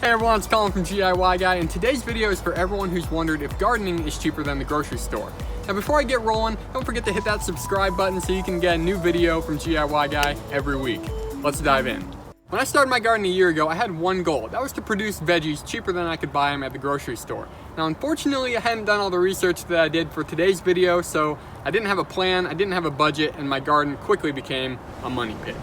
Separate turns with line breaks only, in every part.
Hey everyone, it's Colin from DIY Guy, and today's video is for everyone who's wondered if gardening is cheaper than the grocery store. Now before I get rolling, don't forget to hit that subscribe button so you can get a new video from DIY Guy every week. Let's dive in. When I started my garden a year ago, I had one goal. That was to produce veggies cheaper than I could buy them at the grocery store. Now unfortunately, I hadn't done all the research that I did for today's video, so I didn't have a plan, I didn't have a budget, and my garden quickly became a money pit.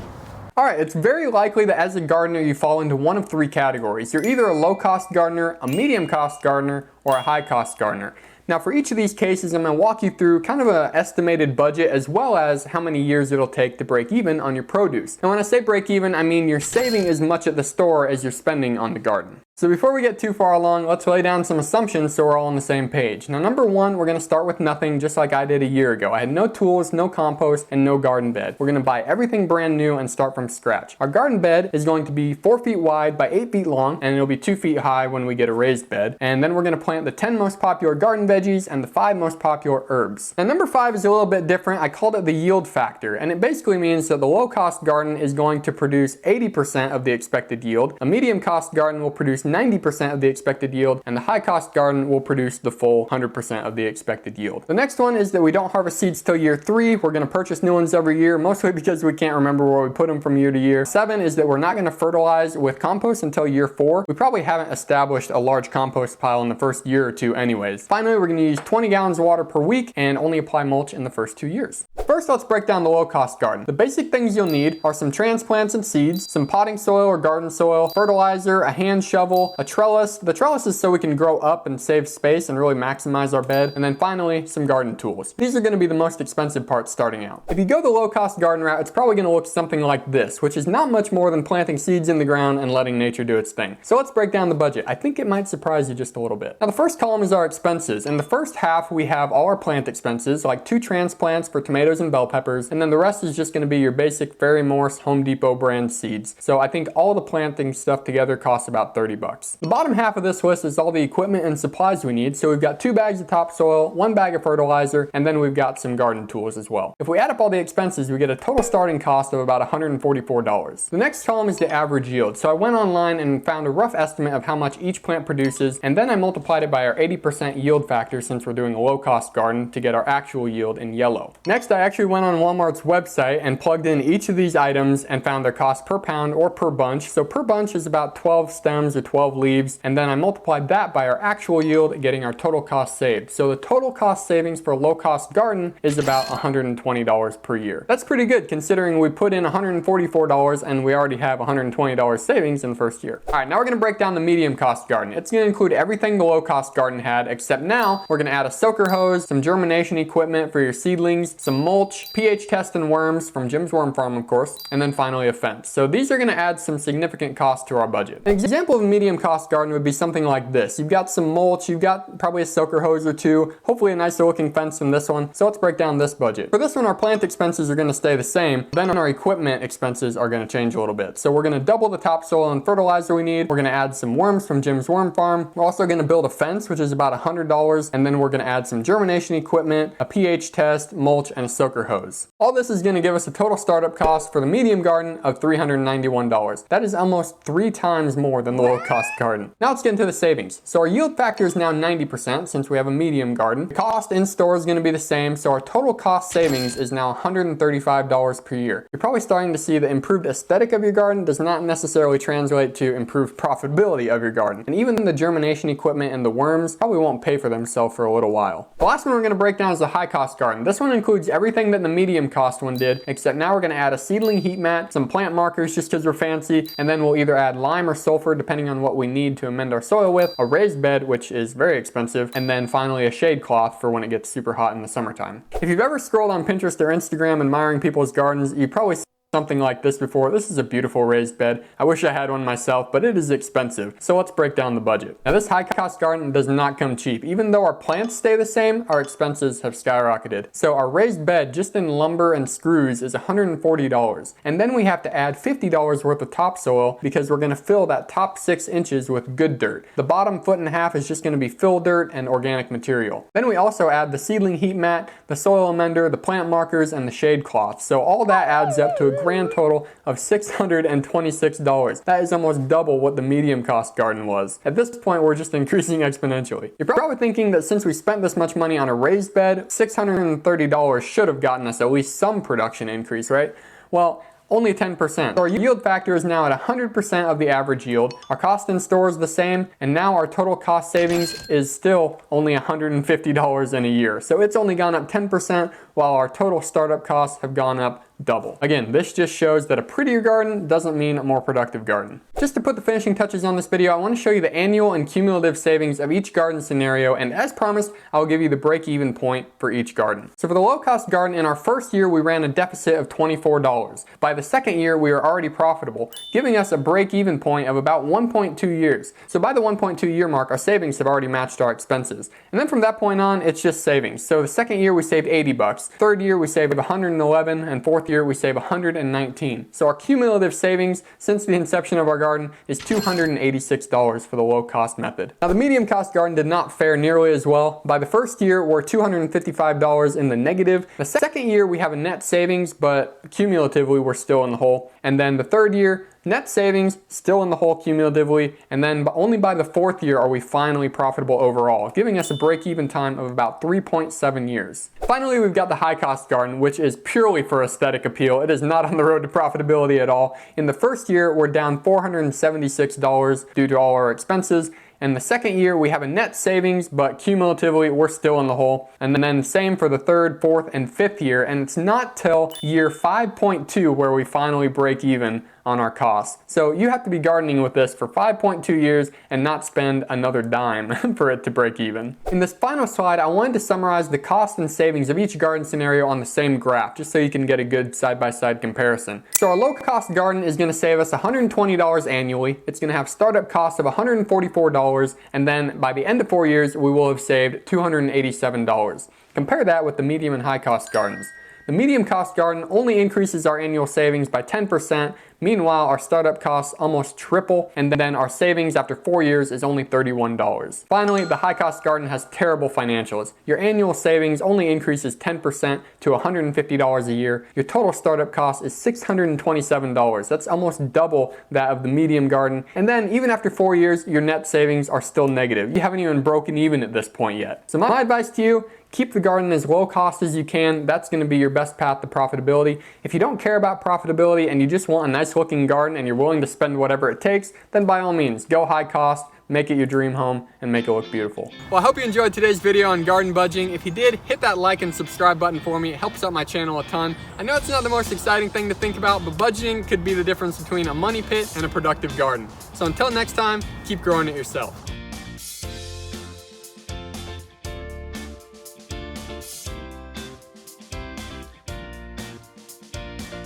Alright, it's very likely that as a gardener you fall into one of three categories. You're either a low-cost gardener, a medium-cost gardener, or a high-cost gardener. Now for each of these cases, I'm going to walk you through kind of an estimated budget as well as how many years it'll take to break even on your produce. And when I say break even, I mean you're saving as much at the store as you're spending on the garden. So before we get too far along, let's lay down some assumptions so we're all on the same page. Now number one, we're going to start with nothing just like I did a year ago. I had no tools, no compost, and no garden bed. We're going to buy everything brand new and start from scratch. Our garden bed is going to be 4 feet wide by 8 feet long, and it'll be 2 feet high when we get a raised bed. And then we're going to plant the 10 most popular garden veggies and the 5 most popular herbs. And number 5 is a little bit different. I called it the yield factor, and it basically means that the low cost garden is going to produce 80% of the expected yield. A medium cost garden will produce 90% of the expected yield, and the high cost garden will produce the full 100% of the expected yield. The next one is that we don't harvest seeds till year 3. We're going to purchase new ones every year, mostly because we can't remember where we put them from year to year. 7 is that we're not going to fertilize with compost until year 4. We probably haven't established a large compost pile in the first year or two anyways. Finally, we're going to use 20 gallons of water per week and only apply mulch in the first 2 years. First, let's break down the low cost garden. The basic things you'll need are some transplants and seeds, some potting soil or garden soil, fertilizer, a hand shovel, a trellis. The trellis is so we can grow up and save space and really maximize our bed. And then finally, some garden tools. These are going to be the most expensive parts starting out. If you go the low cost garden route, it's probably going to look something like this, which is not much more than planting seeds in the ground and letting nature do its thing. So let's break down the budget. I think it might surprise you just a little bit. Now the first column is our expenses. In the first half, we have all our plant expenses, like 2 transplants for tomatoes and bell peppers, and then the rest is just going to be your basic Ferry Morse Home Depot brand seeds. So I think all the planting stuff together costs about 30 bucks. The bottom half of this list is all the equipment and supplies we need. So we've got 2 bags of topsoil, 1 bag of fertilizer, and then we've got some garden tools as well. If we add up all the expenses, we get a total starting cost of about $144. The next column is the average yield. So I went online and found a rough estimate of how much each plant produces, and then I multiplied it by our 80% yield factor since we're doing a low cost garden to get our actual yield in yellow. Next, I actually went on Walmart's website and plugged in each of these items and found their cost per pound or per bunch. So per bunch is about 12 stems or 12 leaves, and then I multiplied that by our actual yield, getting our total cost saved. So the total cost savings for a low cost garden is about $120 per year. That's pretty good considering we put in $144 and we already have $120 savings in the first year. All right, now we're going to break down the medium cost garden. It's going to include everything the low cost garden had, except now we're going to add a soaker hose, some germination equipment for your seedlings, some mulch, pH test and worms from Jim's Worm Farm, of course, and then finally a fence. So these are going to add some significant cost to our budget. An example of a medium cost garden would be something like this. You've got some mulch, you've got probably a soaker hose or 2, hopefully a nicer looking fence than this one. So let's break down this budget. For this one, our plant expenses are going to stay the same, then our equipment expenses are going to change a little bit. So we're going to double the topsoil and fertilizer we need. We're going to add some worms from Jim's Worm Farm. We're also going to build a fence, which is about $100, and then we're going to add some germination equipment, a pH test, mulch, and a soaker hose. All this is going to give us a total startup cost for the medium garden of $391. That is almost 3 times more than the low cost garden. Now let's get into the savings. So our yield factor is now 90% since we have a medium garden. The cost in store is going to be the same, so our total cost savings is now $135 per year. You're probably starting to see the improved aesthetic of your garden does not necessarily translate to improved profitability of your garden. And even the germination equipment and the worms probably won't pay for themselves for a little while. The last one we're going to break down is the high cost garden. This one includes everything that the medium cost one did, except now we're going to add a seedling heat mat, some plant markers just because we're fancy, and then we'll either add lime or sulfur depending on what we need to amend our soil with, a raised bed, which is very expensive, and then finally a shade cloth for when it gets super hot in the summertime. If you've ever scrolled on Pinterest or Instagram admiring people's gardens, you probably something like this before. This is a beautiful raised bed. I wish I had one myself, but it is expensive. So let's break down the budget. Now this high cost garden does not come cheap. Even though our plants stay the same, our expenses have skyrocketed. So our raised bed just in lumber and screws is $140. And then we have to add $50 worth of topsoil because we're gonna fill that top 6 inches with good dirt. The bottom 1.5 feet is just gonna be fill dirt and organic material. Then we also add the seedling heat mat, the soil amender, the plant markers, and the shade cloth. So all that adds up to a grand total of $626. That is almost double what the medium cost garden was. At this point, we're just increasing exponentially. You're probably thinking that since we spent this much money on a raised bed, $630 should have gotten us at least some production increase, right? Well, only 10%. So our yield factor is now at 100% of the average yield. Our cost in store is the same, and now our total cost savings is still only $150 in a year. So it's only gone up 10%, while our total startup costs have gone up double. Again, this just shows that a prettier garden doesn't mean a more productive garden. Just to put the finishing touches on this video, I want to show you the annual and cumulative savings of each garden scenario, and as promised, I'll give you the break-even point for each garden. So for the low-cost garden, in our first year, we ran a deficit of $24. By the second year, we were already profitable, giving us a break-even point of about 1.2 years. So by the 1.2 year mark, our savings have already matched our expenses. And then from that point on, it's just savings. So the second year, we saved $80. Third year, we saved $111, and fourth year, we save $119. So our cumulative savings since the inception of our garden is $286 for the low cost method. Now the medium cost garden did not fare nearly as well. By the first year, we're $255 in the negative. The second year, we have a net savings, but cumulatively, we're still in the hole. And then the third year, net savings, still in the hole cumulatively, and then only by the fourth year are we finally profitable overall, giving us a break-even time of about 3.7 years. Finally, we've got the high-cost garden, which is purely for aesthetic appeal. It is not on the road to profitability at all. In the first year, we're down $476 due to all our expenses. And the second year, we have a net savings, but cumulatively, we're still in the hole. And then same for the third, fourth, and fifth year. And it's not till year 5.2 where we finally break even on our costs. So you have to be gardening with this for 5.2 years and not spend another dime for it to break even. In this final slide, I wanted to summarize the cost and savings of each garden scenario on the same graph, just so you can get a good side-by-side comparison. So our low-cost garden is gonna save us $120 annually. It's gonna have startup costs of $144, and then by the end of 4 years, we will have saved $287. Compare that with the medium and high-cost gardens. The medium cost garden only increases our annual savings by 10%. Meanwhile, our startup costs almost triple, and then our savings after 4 years is only $31. Finally, the high cost garden has terrible financials. Your annual savings only increases 10% to $150 a year. Your total startup cost is $627. That's almost double that of the medium garden. And then even after 4 years, your net savings are still negative. You haven't even broken even at this point yet. So my advice to you, keep the garden as low cost as you can. That's going to be your best path to profitability. If you don't care about profitability and you just want a nice looking garden and you're willing to spend whatever it takes, then by all means, go high cost, make it your dream home, and make it look beautiful. Well, I hope you enjoyed today's video on garden budgeting. If you did, hit that like and subscribe button for me. It helps out my channel a ton. I know it's not the most exciting thing to think about, but budgeting could be the difference between a money pit and a productive garden. So until next time, keep growing it yourself.